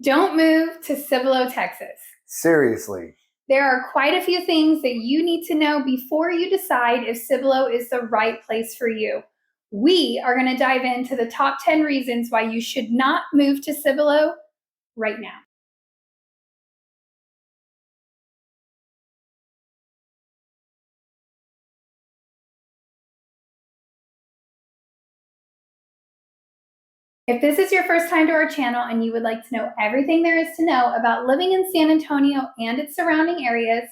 Don't move to Cibolo, Texas. Seriously. There are quite a few things that you need to know before you decide if Cibolo is the right place for you. We are going to dive into the top 10 reasons why you should not move to Cibolo right now. If this is your first time to our channel and you would like to know everything there is to know about living in San Antonio and its surrounding areas,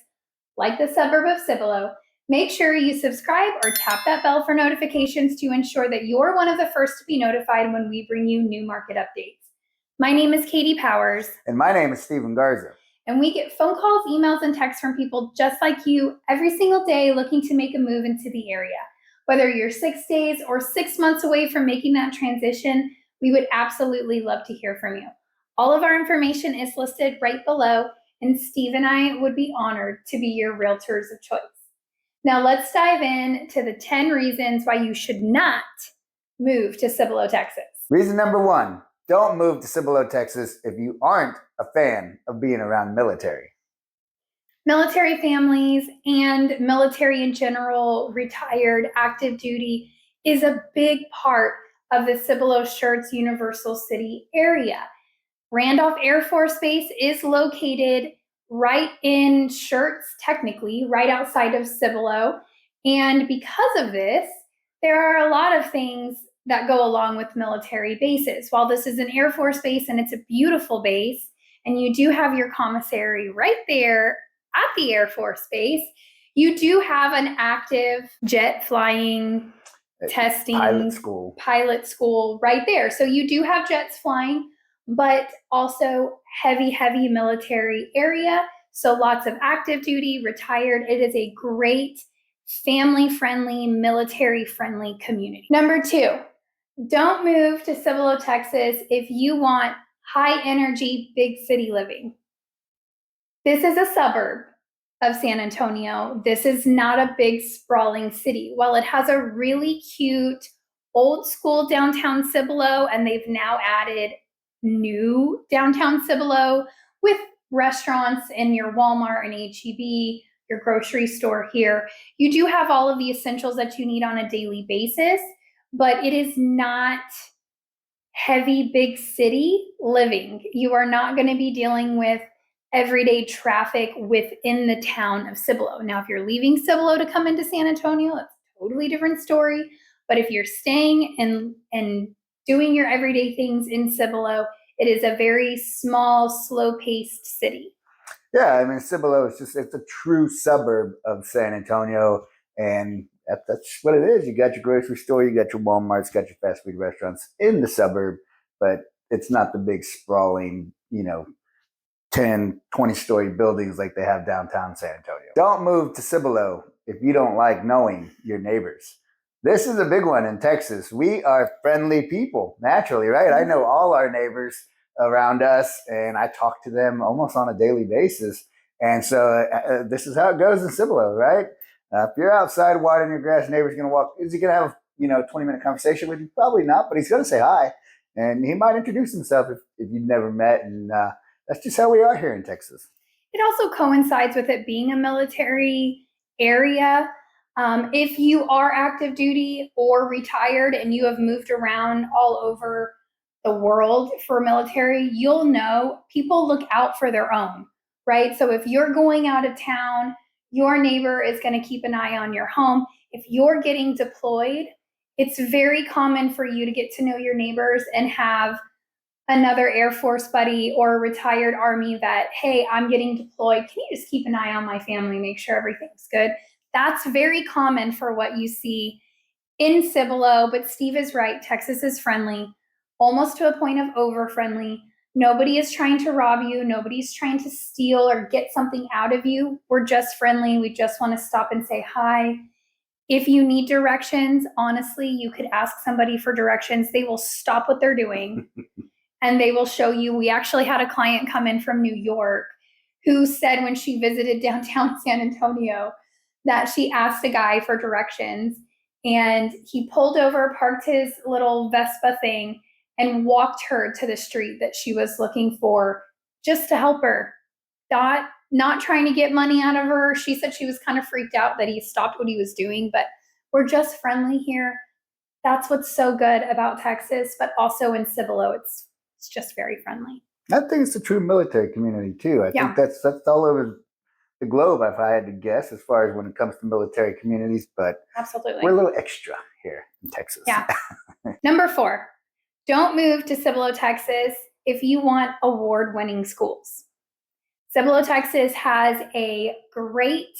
like the suburb of Cibolo, make sure you subscribe or tap that bell for notifications to ensure that you're one of the first to be notified when we bring you new market updates. My name is Katie Powers. And my name is Stephen Garza. And we get phone calls, emails, and texts from people just like you every single day looking to make a move into the area. Whether you're 6 days or 6 months away from making that transition, we would absolutely love to hear from you. All of our information is listed right below, and Steve and I would be honored to be your realtors of choice. Now let's dive into the 10 reasons why you should not move to Cibolo, Texas. Reason number 1, don't move to Cibolo, Texas if you aren't a fan of being around military. Military families and military in general, retired, active duty, is a big part of the Cibolo Schertz Universal City area. Randolph Air Force Base is located right in Schertz, technically, right outside of Cibolo. And because of this, there are a lot of things that go along with military bases. While this is an Air Force base and it's a beautiful base, and you do have your commissary right there at the Air Force Base, you do have an active jet flying testing pilot school right there. So you do have jets flying, but also heavy military area. So lots of active duty, retired. It is a great family-friendly, military-friendly community. Number 2, don't move to Cibolo, Texas if you want high-energy, big city living. This is a suburb of San Antonio. This is not a big sprawling city. While it has a really cute old school downtown Cibolo, and they've now added new downtown Cibolo with restaurants and your Walmart and H-E-B, your grocery store here. You do have all of the essentials that you need on a daily basis, but it is not heavy big city living. You are not going to be dealing with everyday traffic within the town of Cibolo. Now, if you're leaving Cibolo to come into San Antonio, that's a totally different story. But if you're staying and doing your everyday things in Cibolo, it is a very small, slow-paced city. Yeah, I mean, Cibolo is it's a true suburb of San Antonio, and that's what it is. You got your grocery store, you got your Walmarts, got your fast food restaurants in the suburb, but it's not the big sprawling, 10, 20-story buildings like they have downtown San Antonio. Don't move to Cibolo if you don't like knowing your neighbors. This is a big one in Texas. We are friendly people, naturally, right? I know all our neighbors around us, and I talk to them almost on a daily basis. And so this is how it goes in Cibolo, right? If you're outside watering your grass, neighbor's going to walk. Is he going to have a 20-minute conversation with you? Probably not, but he's going to say hi, and he might introduce himself if you've never met. And that's just how we are here in Texas. It also coincides with it being a military area. If you are active duty or retired and you have moved around all over the world for military, you'll know people look out for their own, right? So if you're going out of town, your neighbor is going to keep an eye on your home. If you're getting deployed, it's very common for you to get to know your neighbors and have another Air Force buddy or a retired Army that, hey, I'm getting deployed. Can you just keep an eye on my family, make sure everything's good? That's very common for what you see in Cibolo, but Steve is right. Texas is friendly, almost to a point of over friendly. Nobody is trying to rob you. Nobody's trying to steal or get something out of you. We're just friendly. We just want to stop and say hi. If you need directions, honestly, you could ask somebody for directions. They will stop what they're doing and they will show you. We actually had a client come in from New York who said when she visited downtown San Antonio that she asked a guy for directions, and he pulled over, parked his little Vespa thing, and walked her to the street that she was looking for just to help her. Not trying to get money out of her. She said she was kind of freaked out that he stopped what he was doing, but we're just friendly here. That's what's so good about Texas, but also in Cibolo, it's just very friendly. I think it's a true military community too. I think that's all over the globe, if I had to guess, as far as when it comes to military communities. But absolutely, we're a little extra here in Texas. Yeah. Number 4, don't move to Cibolo, Texas if you want award-winning schools. Cibolo, Texas has a great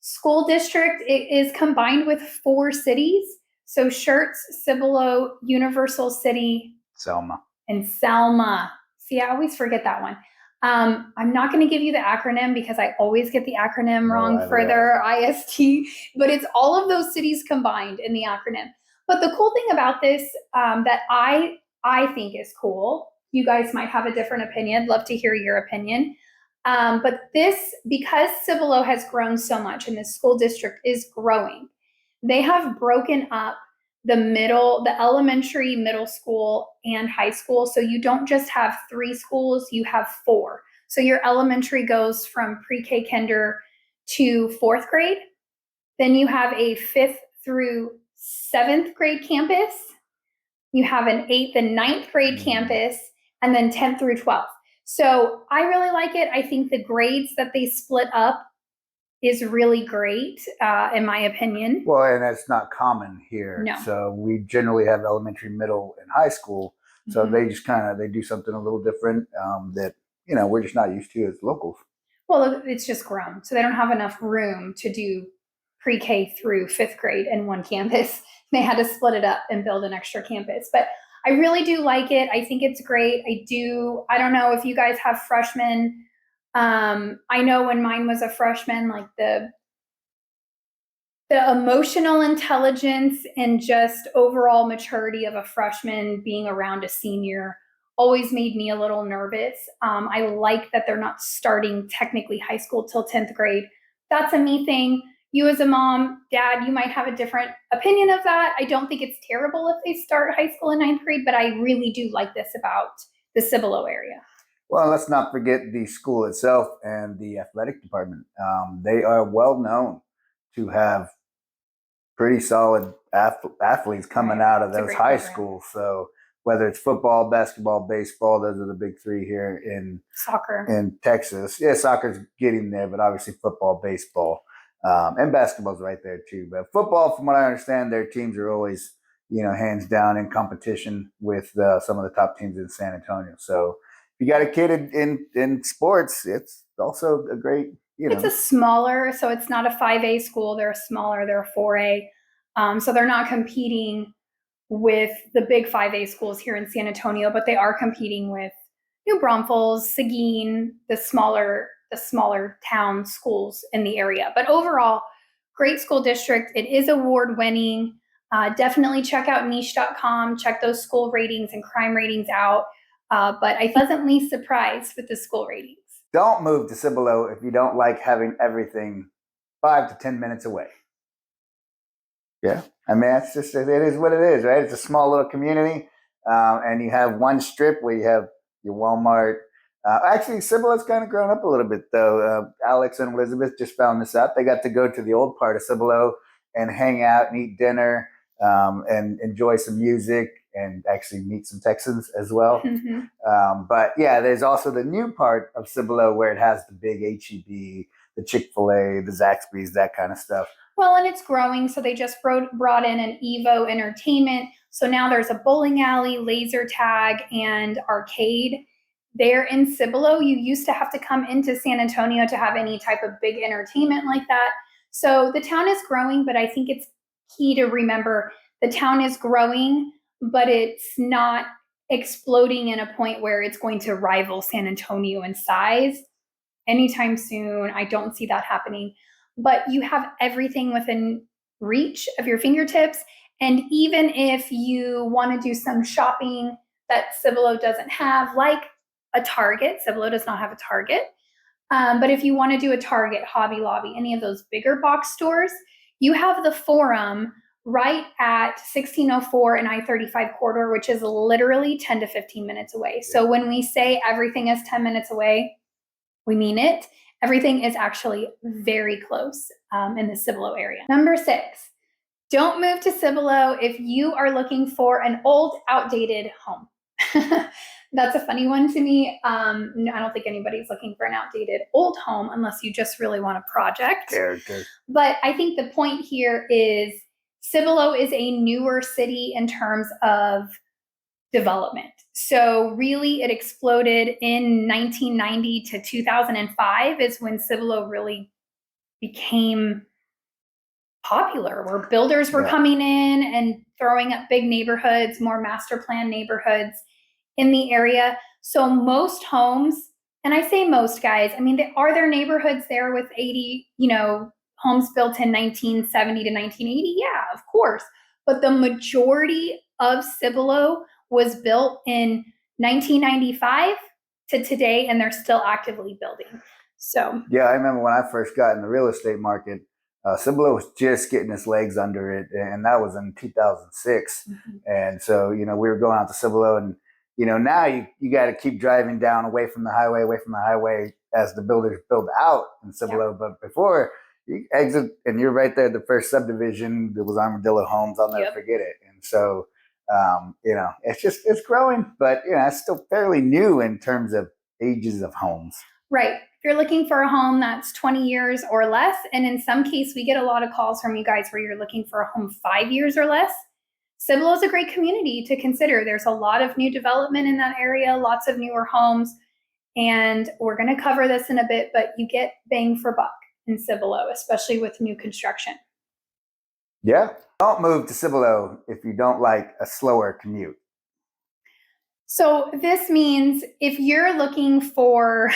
school district. It is combined with 4 cities. So Schertz, Cibolo, Universal City, Selma. And Selma. See, I always forget that one. I'm not going to give you the acronym because I always get the acronym wrong for their IST, but it's all of those cities combined in the acronym. But the cool thing about this that I think is cool, you guys might have a different opinion. I'd love to hear your opinion. But this, because Cibolo has grown so much and the school district is growing, they have broken up the elementary, middle school, and high school. So you don't just have 3 schools, you have 4. So your elementary goes from pre-K kinder to 4th grade. Then you have a 5th through 7th grade campus. You have an 8th and 9th grade campus, and then 10th through 12th. So I really like it. I think the grades that they split up is really great, in my opinion. Well, and that's not common here. No. So we generally have elementary, middle, and high school. So they just they do something a little different that, we're just not used to as locals. Well, it's just grown. So they don't have enough room to do pre-K through 5th grade in one campus. They had to split it up and build an extra campus. But I really do like it. I think it's great. I don't know if you guys have freshmen. I know when mine was a freshman, like the emotional intelligence and just overall maturity of a freshman being around a senior always made me a little nervous. I like that they're not starting technically high school till 10th grade. That's a me thing. You as a mom, dad, you might have a different opinion of that. I don't think it's terrible if they start high school in 9th grade, but I really do like this about the Cibolo area. Well, let's not forget the school itself and the athletic department. They are well known to have pretty solid athletes coming out of those high schools. So whether it's football, basketball, baseball, those are the big 3 here in soccer in Texas. Yeah, soccer's getting there, but obviously football, baseball, and basketball's right there too. But football, from what I understand, their teams are always, hands down in competition with some of the top teams in San Antonio. So if you got a kid in sports, it's also a great, It's a smaller, so it's not a 5A school. They're smaller. They're a 4A. So they're not competing with the big 5A schools here in San Antonio, but they are competing with New Braunfels, Seguin, the smaller town schools in the area. But overall, great school district. It is award-winning. Definitely check out niche.com. Check those school ratings and crime ratings out. But I'm pleasantly surprised with the school ratings. Don't move to Cibolo if you don't like having everything 5 to 10 minutes away. Yeah, I mean, it is what it is, right? It's a small little community, and you have one strip where you have your Walmart. Actually, Cibolo's kind of grown up a little bit, though. Alex and Elizabeth just found this out. They got to go to the old part of Cibolo and hang out and eat dinner and enjoy some music and actually meet some Texans as well. But yeah, there's also the new part of Cibolo where it has the big H-E-B, the Chick-fil-A, the Zaxby's, that kind of stuff. Well, and it's growing, so they just brought in an Evo Entertainment. So now there's a bowling alley, laser tag, and arcade there in Cibolo. You used to have to come into San Antonio to have any type of big entertainment like that. So the town is growing, but I think it's key to remember the town is growing, but it's not exploding in a point where it's going to rival San Antonio in size anytime soon. I don't see that happening. But you have everything within reach of your fingertips. And even if you want to do some shopping that Cibolo doesn't have, like a Target, Cibolo does not have a Target. But if you want to do a Target, Hobby Lobby, any of those bigger box stores, you have the Forum right at 1604 and I-35 corridor, which is literally 10 to 15 minutes away. So when we say everything is 10 minutes away, we mean it. Everything is actually very close in the Cibolo area. Number 6, don't move to Cibolo if you are looking for an old, outdated home. That's a funny one to me. I don't think anybody's looking for an outdated old home unless you just really want a project. Character. But I think the point here is Cibolo is a newer city in terms of development. So really it exploded in 1990 to 2005 is when Cibolo really became popular, where builders were coming in and throwing up big neighborhoods, more master plan neighborhoods in the area. So most homes, and I say most, guys, I mean, are there neighborhoods there with 80, homes built in 1970 to 1980? Yeah, of course. But the majority of Cibolo was built in 1995 to today, and they're still actively building. So yeah, I remember when I first got in the real estate market, Cibolo was just getting its legs under it, and that was in 2006. And so, we were going out to Cibolo, and now you got to keep driving down away from the highway as the builders build out in Cibolo. But before you exit and you're right there, the first subdivision, there was Armadillo Homes. I'll never forget it. And so, it's growing, but it's still fairly new in terms of ages of homes. Right. If you're looking for a home that's 20 years or less, and in some case, we get a lot of calls from you guys where you're looking for a home 5 years or less, Cibolo is a great community to consider. There's a lot of new development in that area, lots of newer homes, and we're going to cover this in a bit, but you get bang for buck in Cibolo, especially with new construction. Yeah. Don't move to Cibolo if you don't like a slower commute. So this means if you're looking for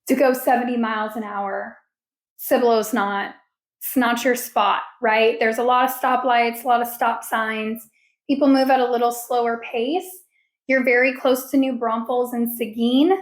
to go 70 miles an hour, Cibolo's it's not your spot, right? There's a lot of stoplights, a lot of stop signs. People move at a little slower pace. You're very close to New Braunfels and Seguin.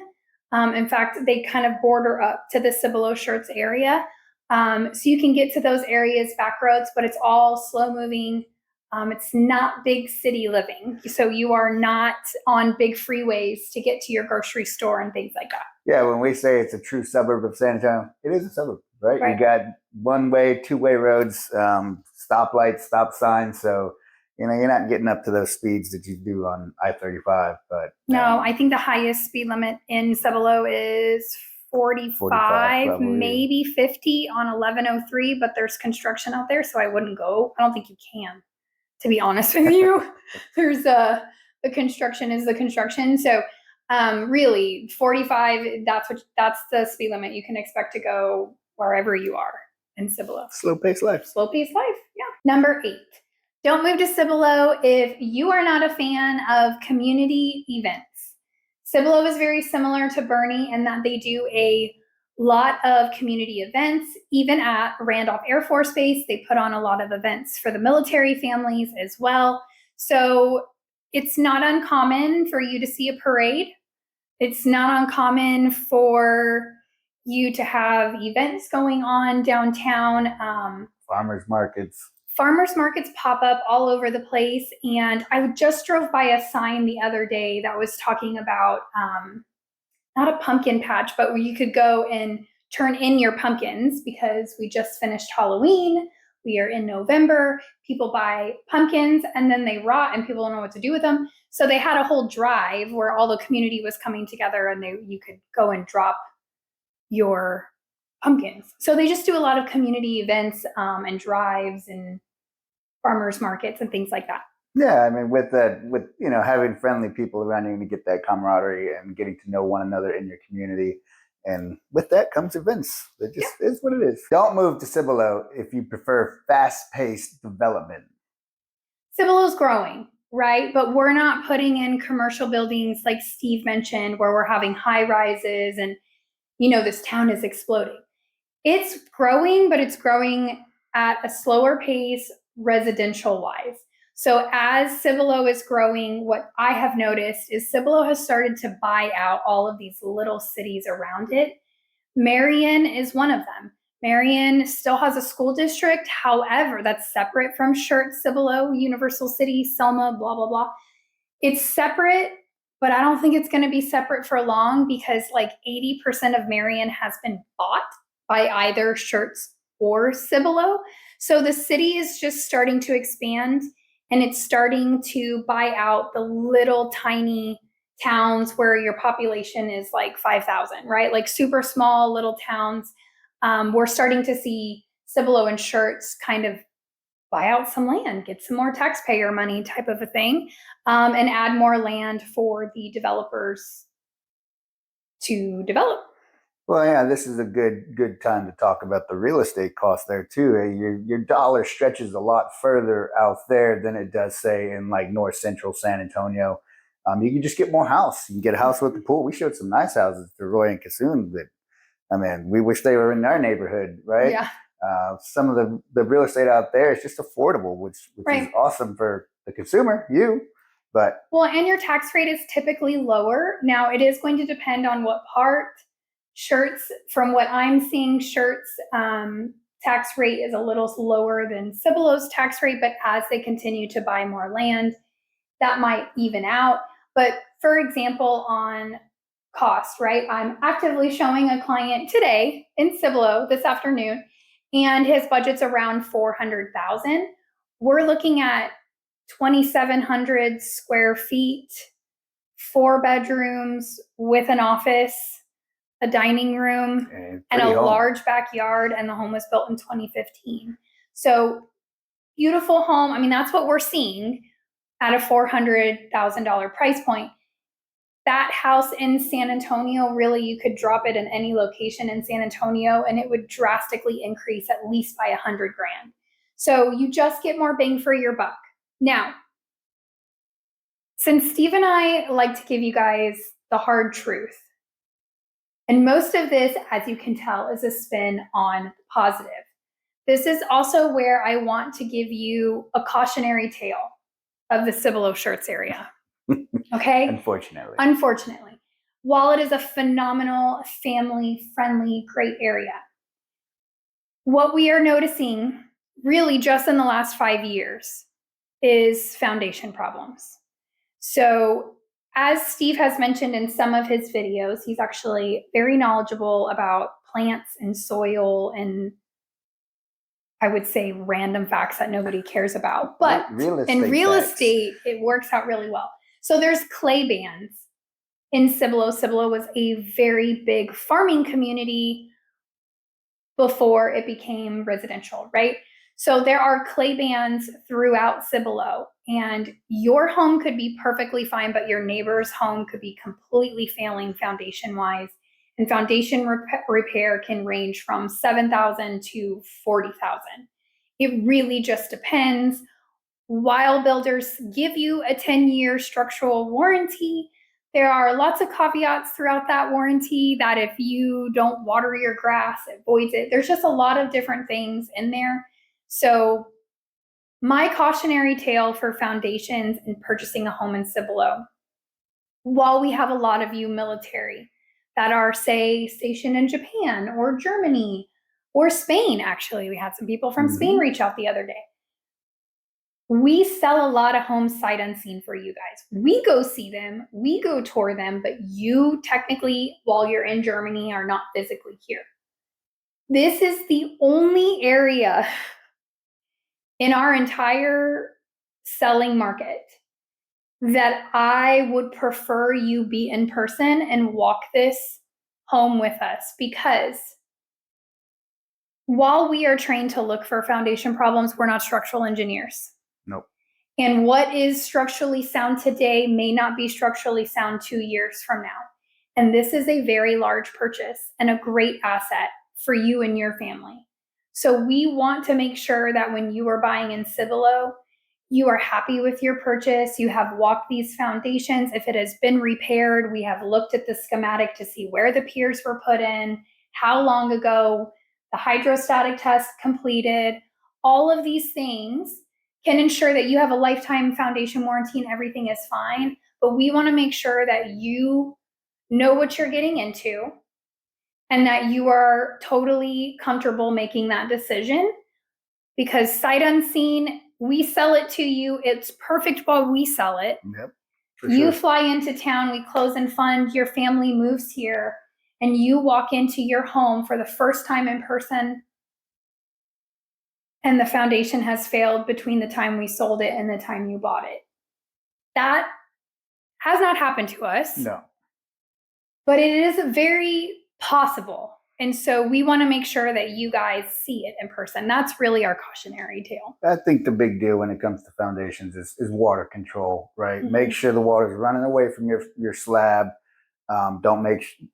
In fact, they kind of border up to the Cibolo Shirts area. So you can get to those areas back roads, but it's all slow moving. It's not big city living. So you are not on big freeways to get to your grocery store and things like that. Yeah, when we say it's a true suburb of San Antonio, it is a suburb, right? You got one-way, two-way roads, stoplights, stop signs. So, you're not getting up to those speeds that you do on I-35. But no, I think the highest speed limit in Cibolo is 45 maybe 50 on 1103, but there's construction out there, so I wouldn't go. I don't think you can, to be honest with you. There's the construction is the construction. So really 45, that's the speed limit you can expect to go wherever you are in Cibolo. Slow paced life. Slow paced life, yeah. Number 8, don't move to Cibolo if you are not a fan of community events. Cibolo is very similar to Bernie in that they do a lot of community events. Even at Randolph Air Force Base, they put on a lot of events for the military families as well. So it's not uncommon for you to see a parade. It's not uncommon for you to have events going on downtown. Farmers markets. Farmers markets pop up all over the place. And I just drove by a sign the other day that was talking about not a pumpkin patch, but where you could go and turn in your pumpkins because we just finished Halloween. We are in November. People buy pumpkins and then they rot and people don't know what to do with them. So they had a whole drive where all the community was coming together and you could go and drop your pumpkins. So they just do a lot of community events and drives and farmers markets and things like that. Yeah, I mean, with having friendly people around you to get that camaraderie and getting to know one another in your community. And with that comes events. It just is what it is. Don't move to Cibolo if you prefer fast-paced development. Cibolo's growing, right? But we're not putting in commercial buildings like Steve mentioned where we're having high rises and, this town is exploding. It's growing, but it's growing at a slower pace residential-wise. So as Cibolo is growing, what I have noticed is Cibolo has started to buy out all of these little cities around it. Marion is one of them. Marion still has a school district. However, that's separate from Schertz, Cibolo, Universal City, Selma, blah, blah, blah. It's separate, but I don't think it's going to be separate for long because like 80% of Marion has been bought by either Schertz or Cibolo. So the city is just starting to expand, and it's starting to buy out the little tiny towns where your population is like 5,000, right? Like super small little towns. We're starting to see Cibolo and Schertz kind of buy out some land, get some more taxpayer money type of a thing, and add more land for the developers to develop. Well, yeah, this is a good time to talk about the real estate cost there too. Your dollar stretches a lot further out there than it does, say, in like north central San Antonio. You can just get more house. You can get a house with the pool. We showed some nice houses to Roy and Cassoon that, I mean, we wish they were in our neighborhood, right? Yeah. Some of the real estate out there is just affordable, which Right. is awesome for the consumer, you. But well, and your tax rate is typically lower. Now, it is going to depend on what part. Schertz, from what I'm seeing, Schertz tax rate is a little lower than Cibolo's tax rate, but as they continue to buy more land, that might even out. But for example, on cost, right? I'm actively showing a client today in Cibolo this afternoon, and his budget's around 400,000. We're looking at 2,700 square feet, 4 bedrooms with an office, a dining room, and a large backyard, and the home was built in 2015. So beautiful home. I mean, that's what we're seeing at a $400,000 price point. That house in San Antonio, really, you could drop it in any location in San Antonio and it would drastically increase at least by $100,000. So you just get more bang for your buck. Now, since Steve and I like to give you guys the hard truth, and most of this, as you can tell, is a spin on positive. This is also where I want to give you a cautionary tale of the Cibolo Schertz area. Okay? Unfortunately. While it is a phenomenal, family-friendly, great area, what we are noticing really just in the last 5 years is foundation problems. So as Steve has mentioned in some of his videos, he's actually very knowledgeable about plants and soil and, I would say, random facts that nobody cares about. But in real estate, it works out really well. So there's clay bands in Cibolo. Cibolo was a very big farming community before it became residential, right? So there are clay bands throughout Cibolo, and your home could be perfectly fine, but your neighbor's home could be completely failing foundation-wise. And foundation repair can range from $7,000 to $40,000. It really just depends. While builders give you a 10-year structural warranty, there are lots of caveats throughout that warranty that if you don't water your grass, it voids it. There's just a lot of different things in there. So my cautionary tale for foundations and purchasing a home in Cibolo, while we have a lot of you military that are, say, stationed in Japan or Germany or Spain, actually, we had some people from Spain reach out the other day. We sell a lot of homes sight unseen for you guys. We go see them, we go tour them, but you technically, while you're in Germany, are not physically here. This is the only area in our entire selling market that I would prefer you be in person and walk this home with us, because while we are trained to look for foundation problems, we're not structural engineers. Nope. And what is structurally sound today may not be structurally sound 2 years from now. And this is a very large purchase and a great asset for you and your family. So we want to make sure that when you are buying in Cibolo, you are happy with your purchase. You have walked these foundations. If it has been repaired, we have looked at the schematic to see where the piers were put in, how long ago, the hydrostatic test completed. All of these things can ensure that you have a lifetime foundation warranty and everything is fine. But we want to make sure that you know what you're getting into and that you are totally comfortable making that decision, because sight unseen, we sell it to you. It's perfect while we sell it. Yep. You fly into town, we close and fund, your family moves here, and you walk into your home for the first time in person, and the foundation has failed between the time we sold it and the time you bought it. That has not happened to us. No. But it is very possible. And so we want to make sure that you guys see it in person. That's really our cautionary tale. I think the big deal when it comes to foundations is water control, right? Mm-hmm. Make sure the water's running away from your slab. Don't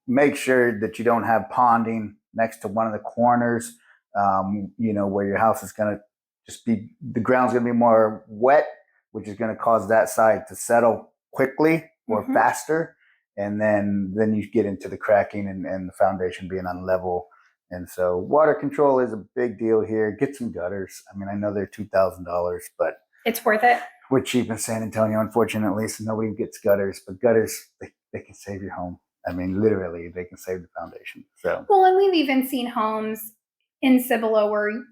make sure that you don't have ponding next to one of the corners, where your house is going to just be, the ground's going to be more wet, which is going to cause that side to settle quickly or Mm-hmm. faster. And then you get into the cracking and the foundation being unlevel. And so water control is a big deal here. Get some gutters. I mean, I know they're $2,000, but it's worth it. We're cheap in San Antonio, unfortunately, so nobody gets gutters. But gutters, they can save your home. I mean, literally, they can save the foundation. So well, and we've even seen homes in Cibolo where, and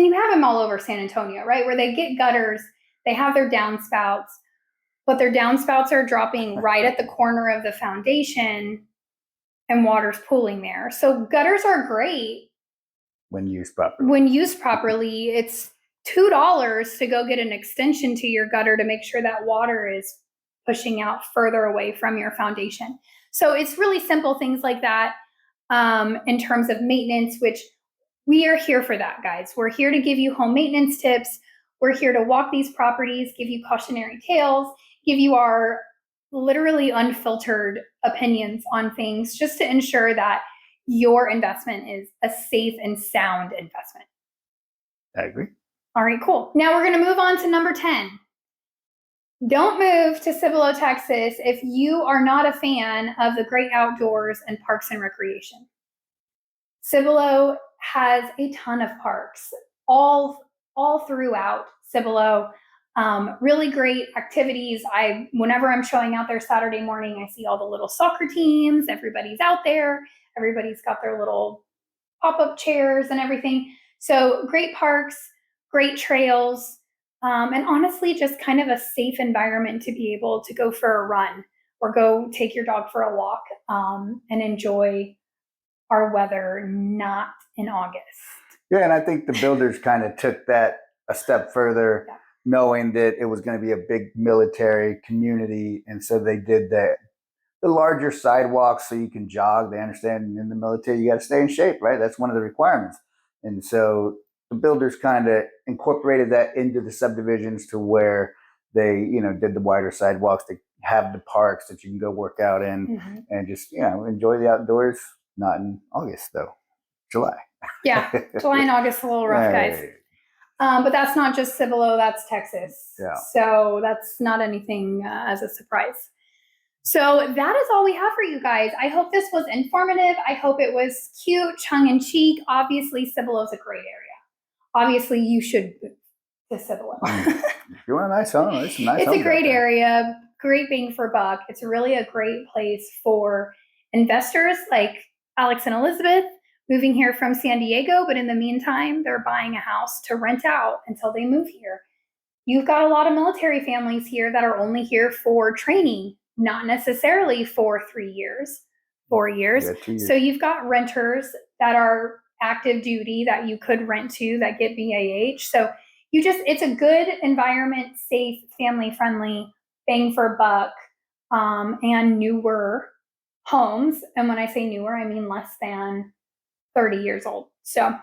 you have them all over San Antonio, right? Where they get gutters, they have their downspouts, but their downspouts are dropping right at the corner of the foundation, and water's pooling there. So gutters are great when used properly. When used properly, it's $2 to go get an extension to your gutter to make sure that water is pushing out further away from your foundation. So it's really simple things like that in terms of maintenance, which we are here for that, guys. We're here to give you home maintenance tips. We're here to walk these properties, give you cautionary tales, give you our literally unfiltered opinions on things, just to ensure that your investment is a safe and sound investment. I agree. All right, cool. Now we're going to move on to number 10. Don't move to Cibolo, Texas if you are not a fan of the great outdoors and parks and recreation. Cibolo has a ton of parks all throughout Cibolo. Really great activities. Whenever I'm showing out there Saturday morning, I see all the little soccer teams. Everybody's out there. Everybody's got their little pop-up chairs and everything. So great parks, great trails, and honestly, just kind of a safe environment to be able to go for a run or go take your dog for a walk and enjoy our weather, not in August. Yeah, and I think the builders kind of took that a step further, knowing that it was going to be a big military community, and so they did the larger sidewalks so you can jog. They understand in the military you got to stay in shape, right? That's one of the requirements. And so the builders kind of incorporated that into the subdivisions to where they, did the wider sidewalks to have the parks that you can go work out in and just, enjoy the outdoors. Not in August though, July. Yeah, July and August a little rough, guys. But that's not just Cibolo, that's Texas. Yeah. So that's not anything as a surprise. So that is all we have for you guys. I hope this was informative. I hope it was cute, tongue-in-cheek. Obviously, Cibolo is a great area. Obviously, you should move to Cibolo. If you want a nice home, it's a nice home. It's a great area, great bang for buck. It's really a great place for investors like Alex and Elizabeth moving here from San Diego, but in the meantime, they're buying a house to rent out until they move here. You've got a lot of military families here that are only here for training, not necessarily for 3 years, 4 years. Yeah, 2 years. So you've got renters that are active duty that you could rent to that get BAH. So it's a good environment, safe, family friendly, bang for buck, and newer homes. And when I say newer, I mean less than 30 years old. So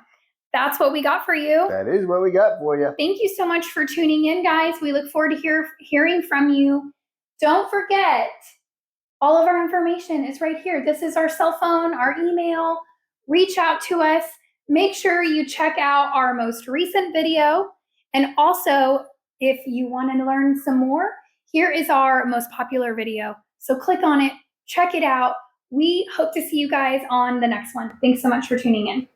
that's what we got for you. That is what we got for you. Thank you so much for tuning in, guys. We look forward to hearing from you. Don't forget, all of our information is right here. This is our cell phone, our email. Reach out to us. Make sure you check out our most recent video. And also, if you want to learn some more, here is our most popular video. So click on it, check it out. We hope to see you guys on the next one. Thanks so much for tuning in.